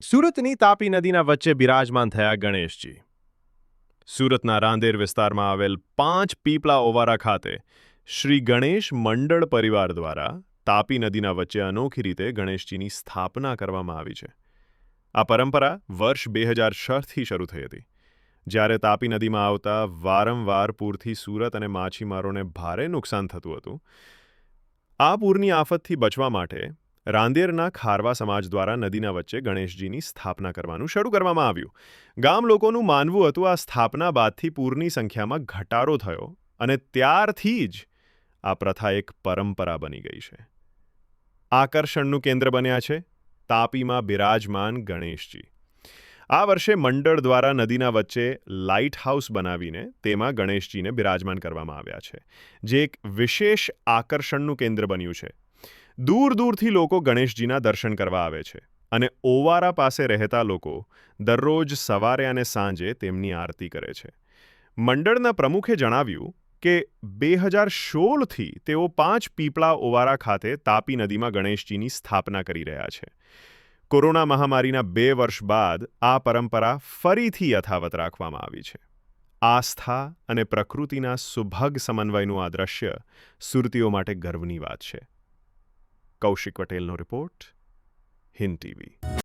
સુરતની તાપી નદીના વચ્ચે બિરાજમાન થયા ગણેશજી. સુરતના રાંદેર વિસ્તારમાં આવેલ 5 પીપળા ઓવારા ખાતે શ્રી ગણેશ મંડળ પરિવાર દ્વારા તાપી નદીના વચ્ચે અનોખી રીતે ગણેશજીની સ્થાપના કરવામાં આવી છે. આ પરંપરા વર્ષ 2006થી શરૂ થઈ હતી, જ્યારે તાપી નદીમાં આવતા વારંવાર પૂરથી સુરત અને માછીમારોને ભારે નુકસાન થતું હતું. આ પૂરની આફતથી બચવા માટે રાંદેરના ખારવા સમાજ દ્વારા નદીના વચ્ચે ગણેશજીની સ્થાપના કરવાનું શરૂ કરવામાં આવ્યું. ગામ લોકોનું માનવું હતું આ સ્થાપના બાદથી પૂરની સંખ્યામાં ઘટાડો થયો અને ત્યારથી જ આ પ્રથા એક પરંપરા બની ગઈ છે. આકર્ષણનું કેન્દ્ર બન્યા છે તાપીમાં બિરાજમાન ગણેશજી. આ વર્ષે મંડળ દ્વારા નદીના વચ્ચે લાઇટ હાઉસ બનાવીને તેમાં ગણેશજીને બિરાજમાન કરવામાં આવ્યા છે, જે એક વિશેષ આકર્ષણનું કેન્દ્ર બન્યું છે. દૂર દૂરથી લોકો ગણેશજીના દર્શન કરવા આવે છે અને ઓવારા પાસે રહેતા લોકો દરરોજ સવારે અને સાંજે તેમની આરતી કરે છે. મંડળના પ્રમુખે જણાવ્યું કે 2016થી તેઓ 5 પીપળા ઓવારા ખાતે તાપી નદીમાં ગણેશજીની સ્થાપના કરી રહ્યા છે. કોરોના મહામારીના 2 વર્ષ બાદ આ પરંપરા ફરીથી યથાવત રાખવામાં આવી છે. આસ્થા અને પ્રકૃતિના સુભગ સમન્વયનું આ દ્રશ્ય સુરતીઓ માટે ગર્વની વાત છે. કૌશિક પટેલનો રિપોર્ટ, હિન્દ ટીવી.